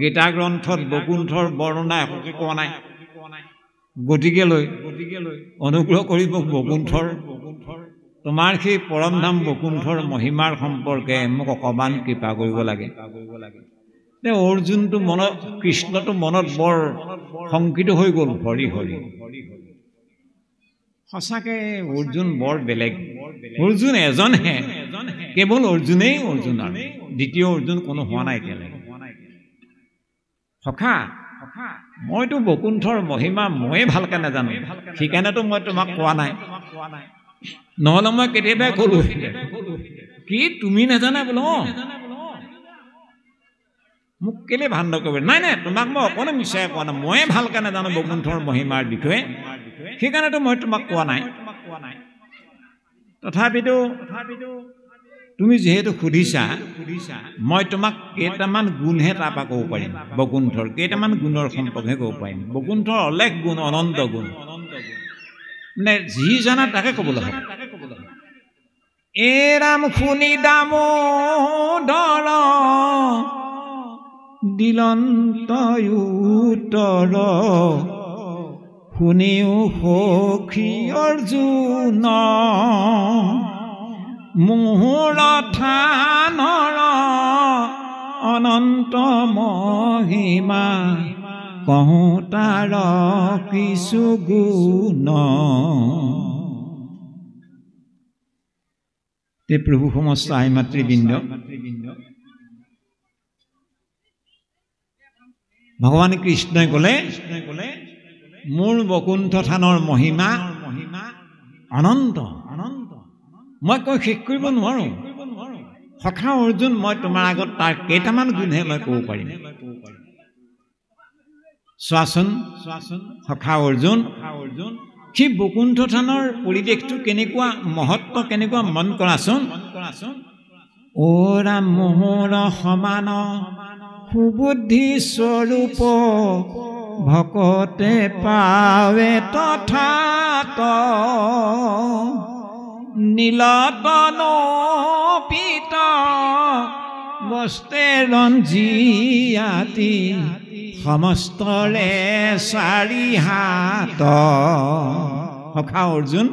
গীতা গ্ৰন্থত বকুণ্ঠৰ বৰ্ণনা একোকে কোৱা নাই গতিকে লৈ অনুগ্ৰহ কৰি মোক বকুণ্ঠৰ তোমাৰ সেই পৰম ধাম বকুণ্ঠৰ মহিমাৰ সম্পৰ্কে মোক অকণমান কৃপা কৰিব লাগে অৰ্জুনটো মনত কৃষ্ণটো মনত বৰ শংকিত হৈ গ'ল হৰি হৰি সঁচাকে অৰ্জুন বৰ বেলেগ অৰ্জুন এজনহে কেৱল অৰ্জুনেই অৰ্জুন আৰু দ্বিতীয় অৰ্জুন কোনো হোৱা নাই এতিয়ালৈকে সখা মইতো বকুণ্ঠৰ মহিমা ময়ে ভালকে নাজানো সেইকাৰণেতো মই তোমাক কোৱা নাই নহ'লে মই কেতিয়াবা ক'লো কি তুমি নাজানা বোলো মোক কেলে ভাণ্ড কৰিব নাই তোমাক মই অকণো মিছাই কোৱা নাই ময়ে ভালকে নাজানো বকুণ্ঠৰ মহিমাৰ বিষয়ে সেইকাৰণেতো মই তোমাক কোৱা নাই তথাপিতো তুমি যিহেতু সুধিছা মই তোমাক কেইটামান গুণহে তাৰপৰা ক'ব পাৰিম বকুণ্ঠৰ কেইটামান গুণৰ সম্পৰ্কে ক'ব পাৰিম বকুণ্ঠৰ অলেখ গুণ অনন্ত গুণ মানে যি জানা তাকে ক'বলৈ হ'ব এৰাম শুনি দামোদৰ দিলন্ত উত্তৰ শুনিও সখী অৰ্জুন মোহৰ থানৰ অনন্ত মহিমা কহোঁ তাৰ কিছু গুণ তে প্ৰভু সমস্ত আই মাতৃবৃন্দ ভগৱান কৃষ্ণই ক'লে মোৰ বকুণ্ঠ থানৰ মহিমা অনন্ত মই কৈ শেষ কৰিব নোৱাৰো সখা অৰ্জুন মই তোমাৰ আগত তাৰ কেইটামান গুণহে মই ক'ব পাৰিম চোৱাচোন সখা অৰ্জুন সেই বকুণ্ঠ থানৰ পৰিৱেশটো কেনেকুৱা মহত্ব কেনেকুৱা মন কৰাচোন ওৰা মোহৰ সমান সুবুদ্ধি স্বৰূপ ভকতে পাৱে তথাত নীলতন পিত বস্তে ৰঞ্জিয়াতি সমস্তৰে চাৰি হাত সখা অৰ্জুন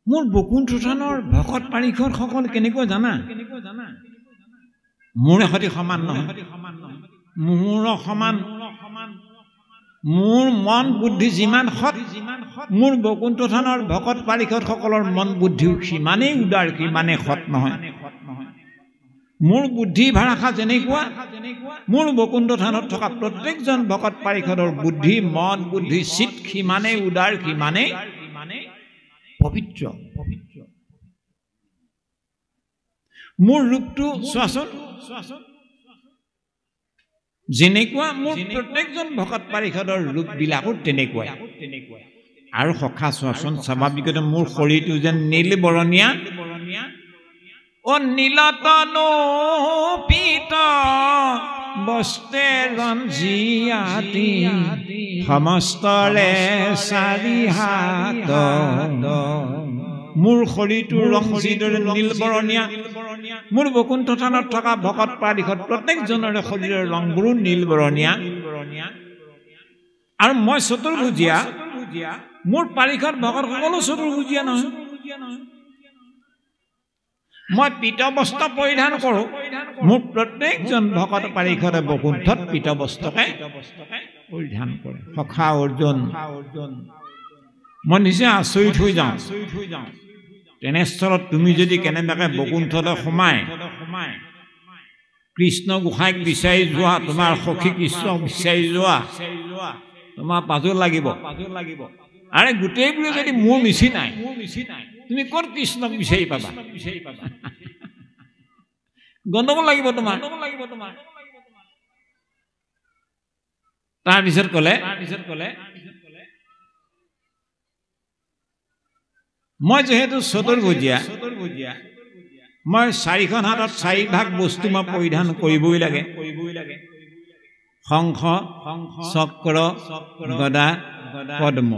মোৰ বকুণ্ঠ থানৰ ভকত পাৰিষদসকল কেনেকুৱা জানা মোৰ সৈতে সমান নহয় মোৰ সমান মোৰ মন বুদ্ধি যিমান সৎ মোৰ বকুণ্ঠ থানৰ ভকত পাৰিষদসকলৰ মন বুদ্ধিও সিমানেই উদাৰ সিমানেই সৎ নহয় মোৰ বুদ্ধি ভাৰাখা যেনেকুৱা মোৰ বকুণ্ঠ থানত থকা প্ৰত্যেকজন ভকত পাৰিষদৰ বুদ্ধি মন বুদ্ধি চিত সিমানেই উদাৰ সিমানেই পবিত্ৰ মোৰ ৰূপটো চোৱাচোন যেনেকুৱা মোৰ প্ৰত্যেকজন ভকত পাৰিষদৰ ৰূপবিলাকো তেনেকুৱাই আৰু সখা চোৱাচোন স্বাভাৱিকতে মোৰ শৰীৰটো যেন নীল বৰণীয়া ও নীলতনু পীত বস্তে ৰঞ্জিয়াতি সমস্তৰে চাৰি হাত মোৰ শৰীৰটোৰ ৰং যিদৰে নীল বৰণীয়া মোৰ বকুণ্ঠ থানত থকা ভকত পাৰিষদ প্ৰত্যেকজনৰে শৰীৰৰ ৰংবোৰো নীল বৰণীয়া আৰু মই চতুৰ্ভুজীয়া মোৰ পাৰিষদ ভকত সকলো চতুৰ্ভুজীয়া নহয় মই পীত বস্ত্ৰ পৰিধান কৰোঁ মোৰ প্ৰত্যেকজন ভকত পাৰিষদে বকুণ্ঠত পীত বস্ত্ৰকে পৰিধান কৰে সখা অৰ্জুন মই নিজে আচৰিত হৈ যাওঁ তেনেস্থলত তুমি যদি কেনেবাকৈ বকুণ্ঠলৈ সোমাই কৃষ্ণ গোসাঁইক বিচাৰি যোৱা তোমাৰ সখী কৃষ্ণক বিচাৰি যোৱা তোমাৰ পাজৰ লাগিব আৰে গোটেইবোৰে যদি মোৰ মিছি নাই তুমি ক'ত কৃষ্ণক বিচাৰি পাবা গণ্ডগোল লাগিব তোমাৰ তাৰপিছত ক'লে মই যেহেতু চতুৰ্ভুজীয়া মই চাৰিখন হাতত চাৰিভাগ বস্তু মই পৰিধান কৰিবই লাগে শংখ চক্ৰ গদা পদ্ম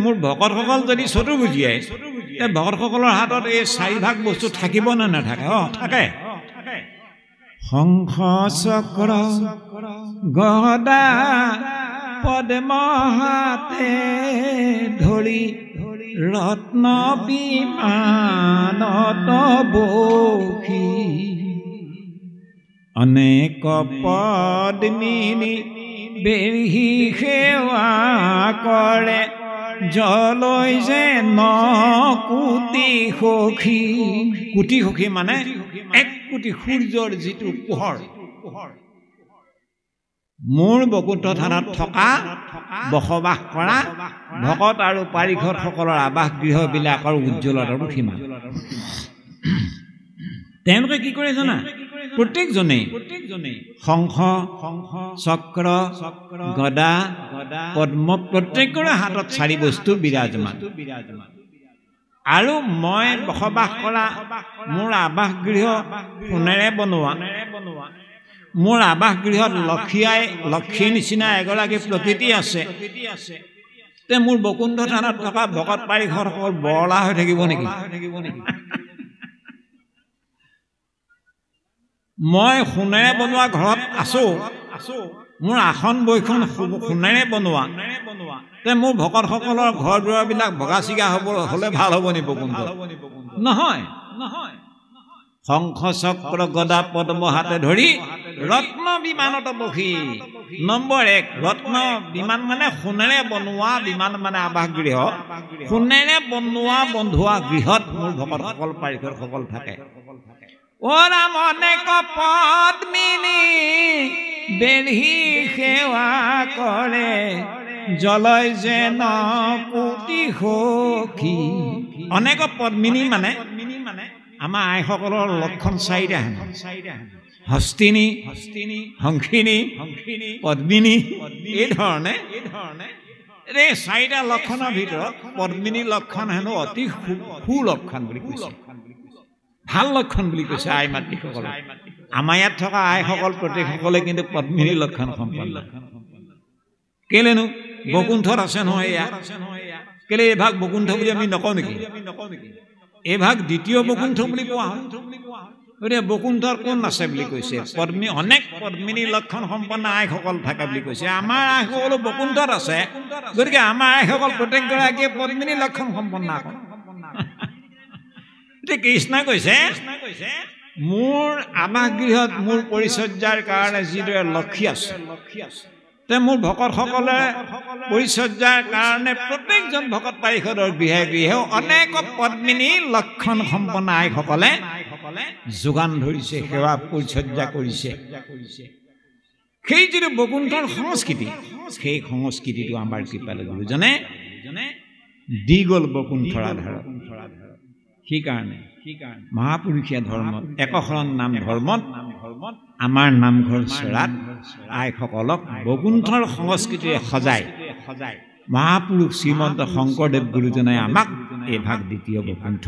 মোৰ ভকতসকল যদি চতুৰ্ভুজীয়াই ভকতসকলৰ হাতত এই চাৰিভাগ বস্তু থাকিব নে নাথাকে থাকে শংখ চক্ৰ গদা পদ্ম হাতে ধৰি ৰত্ন বিমানত বসি অনেক পদ্মিনী বেঢ়ি সেৱা কৰে জলৈ যে ন কোটি সখী কোটি সখী মানে 1 কোটি সূৰ্যৰ যিটো পোহৰ মোৰ বকুণ্ঠ থানত থকা বসবাস কৰা ভকত আৰু পাৰিষদসকলৰ আৱাস গৃহবিলাকৰ উজ্জ্বলতাৰো সীমা তেওঁলোকে কি কৰে জানা প্ৰত্যেকজনেই শংখ চক্ৰ গদা পদ্ম প্ৰত্যেকৰে হাতত চাৰি বস্তু বিৰাজমান আৰু মই বসবাস কৰা মোৰ আৱাস গৃহ সোণেৰে বনোৱা মোৰ আৱাস গৃহত লক্ষীৰ নিচিনা এগৰাকী প্ৰকৃতি আছে তে মোৰ বকুণ্ঠ থানত থকা ভকত পাৰিষদসকল বৰলা হৈ থাকিব নেকি মই সোণেৰে বনোৱা ঘৰত আছো মোৰ আসন বৈখন সোণেৰে বনোৱা তে মোৰ ভকতসকলৰ ঘৰ দুৱাৰবিলাক ভগা চিগা হ'লে ভাল হ'ব নি বকুণ্ঠ নহয় শংখ চক্ৰ গদা পদ্ম হাতে ধৰি ৰত্ন বিমানত বসি নম্বৰ 1 ৰত্ন বিমান মানে সোণেৰে বনোৱা বিমান মানে আৱাস গৃহ সোণেৰে বনোৱা বন্ধুৱা গৃহত মোৰ ভকতসকল পাৰিষদসকল থাকে ও ৰাম অনেক পদ্মিনী বেঢ়ি সেৱা কৰে জলয় যে ন কোটি সখী অনেক পদ্মিনী মানে আমাৰ আইসকলৰ লক্ষণ 4টা হস্তিনী শংখিনী পদ্মিনী এই ধৰণে এই 4টা লক্ষণৰ ভিতৰত পদ্মিনী লক্ষণ হেনো অতি সুলক্ষণ বুলি কৈছে ভাল লক্ষণ বুলি কৈছে আই মাতৃসকল আমাৰ ইয়াত থকা আইসকল প্ৰত্যেকসকলে কিন্তু পদ্মিনী লক্ষণ সম্পন্ন কেলেনো বকুণ্ঠত আছে নহয় এয়া কেলে এই ভাগ বকুণ্ঠ বুলি আমি নকওঁ নেকি এই ভাগ দ্বিতীয় বকুণ্ঠ বুলি কোৱা হয় গতিকে বকুণ্ঠৰ কোন আছে বুলি কৈছে অনেক পদ্মিনী লক্ষণ সম্পন্ন আইসকল থাকে বুলি কৈছে আমাৰ আইসকলো বকুণ্ঠত আছে গতিকে আমাৰ আইসকল প্ৰত্যেকগৰাকীয়ে পদ্মিনী লক্ষণ সম্পন্ন কৃষ্ণই কৈছে মোৰ আৱাস গৃহত মোৰ পৰিচৰ্যাৰ কাৰণে যিদৰে লক্ষী আছে তে মোৰ ভকতসকলে পৰিচৰ্যাৰ কাৰণে প্ৰত্যেকজন ভকত পাৰিষদৰ গৃহে গৃহে অনেক পদ্মিনী লক্ষণ সম্পন্ন আইসকলে যোগান ধৰিছে সেৱা পৰিচৰ্যা কৰিছে সেই যিটো বৈকুণ্ঠৰ সংস্কৃতি সেই সংস্কৃতিটো আমাৰ কৃপালু গুৰুজনে দি গ'ল বৈকুণ্ঠৰ আধাৰত সেইকাৰণে মহাপুৰুষীয়া ধৰ্মত একশৰণ নাম ধৰ্মত আমাৰ নামঘৰ চৰাত আইসকলক বৈকুণ্ঠৰ সংস্কৃতিৰে সজাই মহাপুৰুষ শ্ৰীমন্ত শংকৰদেৱ গুৰুজনাই আমাক এই ভাগ দ্বিতীয় বৈকুণ্ঠ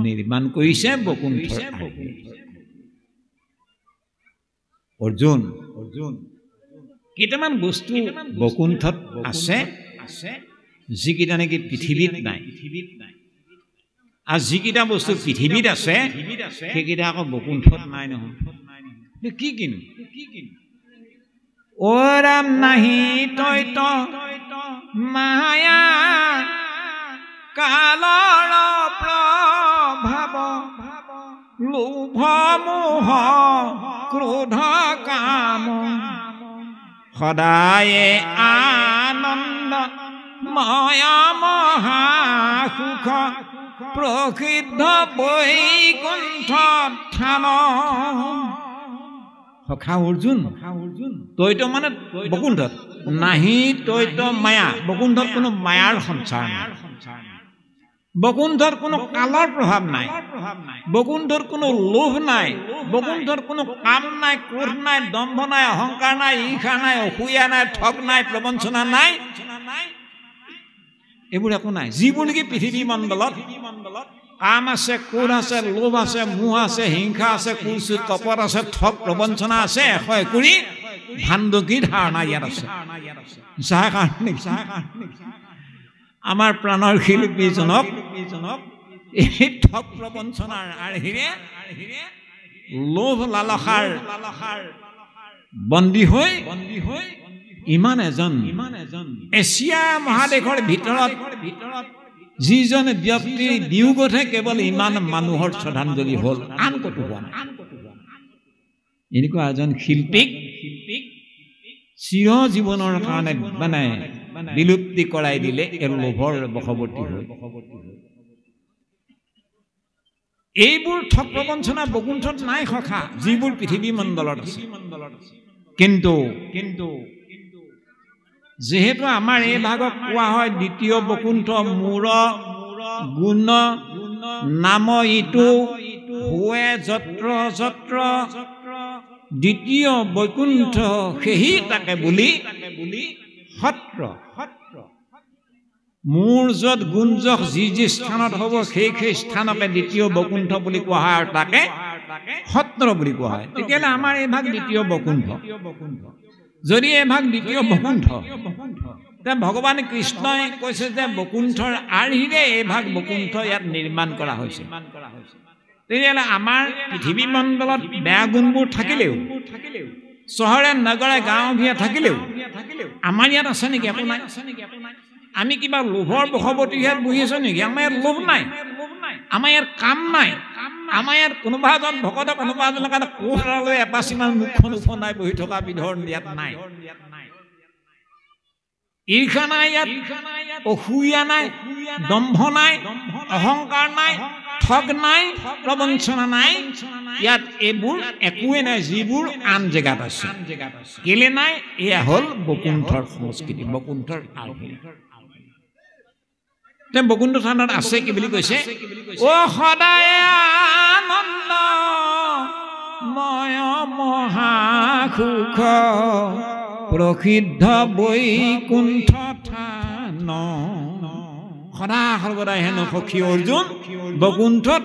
নিৰ্মাণ কৰিছে বৈকুণ্ঠৰ অৰ্জুন কেইটামান বস্তু বৈকুণ্ঠত আছে যিকেইটা নেকি পৃথিৱীত নাই আৰু যিকেইটা বস্তু পৃথিৱীত আছে সেইকেইটা আকৌ বৈকুণ্ঠত নাই নহয় কি কিনো অ ৰাম নাহি তৈত মায়া কালৰ প্ৰভাৱ লোভ মোহ ক্ৰোধ কাম সদায়ে আনন্দ ময় মহা সুখ প্ৰসিদ্ধ বৈকুণ্ঠ থান সখা অৰ্জুন তৈত মানে বৈকুণ্ঠত নাহি তৈত মায়া বৈকুণ্ঠত কোনো মায়াৰ সঞ্চাৰ নাই বৈকুণ্ঠত কোনো কালৰ প্ৰভাৱ নাই বৈকুণ্ঠত কোনো লোভ নাই বৈকুণ্ঠত কোনো কাম নাই ক্ৰোধ নাই দম্ভ নাই অহংকাৰ নাই ঈৰ্ষা নাই অসূয়া নাই ঠগ নাই প্ৰবঞ্চনা নাই এইবোৰ একো নাই যিবোৰ নেকি পৃথিৱী মণ্ডলত কাম আছে ক্ৰোধ আছে লোভ আছে মোহ আছে হিংসা আছে কুলচুত কপট আছে ঠগ প্ৰবঞ্চনা আছে এশ একুৰি ভাণ্ডকী ধাৰণা ইয়াত আছে যাৰ কাৰণে আমাৰ প্ৰাণৰ শিল্পীজনক এই ঠগ প্ৰবঞ্চনাৰ আৰ্হিৰে লোভ লালসাৰ বন্দী হৈ ইমান এজন এছিয়া মহাদেশৰ ভিতৰত যিজন ব্যক্তিৰ বিয়োগতহে কেৱল ইমান মানুহৰ শ্ৰদ্ধাঞ্জলি হ'ল আন ক'তো হোৱা নাই এনেকুৱা এজন শিল্পীক চিৰ জীৱনৰ কাৰণে মানে বিলুপ্তি কৰাই দিলে এই লোভৰ বশৱৰ্তী হৈ এইবোৰ ঠগ প্ৰবঞ্চনা বৈকুণ্ঠত নাই সখা যিবোৰ পৃথিৱী মণ্ডলত আছে কিন্তু যেহেতু আমাৰ এই ভাগত কোৱা হয় দ্বিতীয় বৈকুণ্ঠ মূৰ গুণ নাম ইটো হুৱে যত্ৰ যত্ৰ দ্বিতীয় বৈকুণ্ঠ সেহি তাকে বুলি সত্ৰ মোৰ যত গুঞ্জক যি স্থানত হ'ব সেই স্থানকে দ্বিতীয় বৈকুণ্ঠ বুলি কোৱা হয় আৰু তাকে সত্ৰ বুলি কোৱা হয় তেতিয়াহ'লে আমাৰ এই ভাগ দ্বিতীয় বৈকুণ্ঠ যদি এই ভাগ দ্বিতীয় বৈকুণ্ঠ ভগৱান কৃষ্ণই কৈছে যে বৈকুণ্ঠৰ আৰ্হিৰে এই ভাগ বৈকুণ্ঠ ইয়াত নিৰ্মাণ কৰা হৈছে তেতিয়াহ'লে আমাৰ পৃথিৱী মণ্ডলত বেয়া গুণবোৰ থাকিলেও চহৰে নগৰে গাঁও ভূঞে থাকিলেও আমাৰ ইয়াত আছে নেকি একো নাই আমি কিবা লোভৰ বশৱৰ্তী ইয়াত বহি আছো নেকি আমাৰ ইয়াত লোভ নাই আমাৰ ইয়াত কাম নাই আমাৰ ইয়াত কোনোবা এজন ভকতক কোনোবা এজনৰ কাৰণে কোষ লৈ এপাচিমান মুখখন উফন্দাই বহি থকা বিধৰ ইয়াত নাই ঈৰ্ষা নাই ইয়াত অসূয়া নাই দম্ভ নাই অহংকাৰ নাই ঠগ নাই প্ৰবঞ্চনা নাই ইয়াত এইবোৰ একোৱে নাই যিবোৰ আন জেগাত আছে কেলে নাই এয়া হ'ল বৈকুণ্ঠৰ সংস্কৃতি বৈকুণ্ঠৰ আৰ্হি তে বৈকুণ্ঠ থানত আছে কি বুলি কৈছে অ সদায় আনন্দ ময় মহা সুখ প্ৰসিদ্ধ বৈকুণ্ঠ থান সদা সৰ্বদাই হেনো সখী অৰ্জুন বৈকুণ্ঠত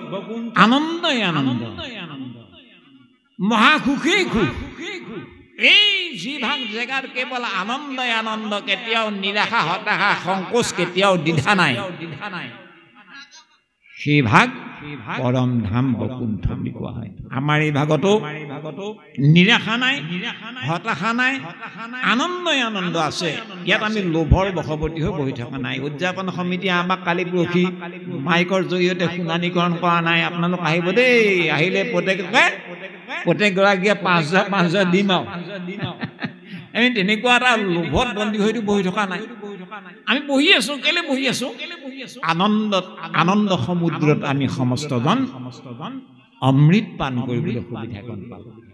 আনন্দই আনন্দ মহা সুখেই সুখ এই যি ভাগ জেগাত কেৱল আনন্দই আনন্দ কেতিয়াও নিৰাশা হতাশা সংকোচ কেতিয়াও দ্বিধা নাই সেই ভাগ পৰম ধাম বৈকুণ্ঠ বুলি কোৱা হয় আমাৰ এই ভাগতো নিৰাশা নাই হতাশা নাই আনন্দই আনন্দ আছে ইয়াত আমি লোভৰ বশৱৰ্তী হৈ বহি থকা নাই উদযাপন সমিতিয়ে আমাক কালি পৰহি মাইকৰ জৰিয়তে শুনানিকৰণ কৰা নাই আপোনালোক আহিব দেই আহিলে প্ৰত্যেকগৰাকীয়ে ৫,০০০ দিম আৰু আমি তেনেকুৱা এটা লোভত বন্দী হয়তো বহি থকা নাই আমি বহি আছো কেলে বহি আছো আনন্দ সমুদ্ৰত আমি সমস্তজন অমৃত পান কৰিবলৈ সুবিধাকণ পালোঁ।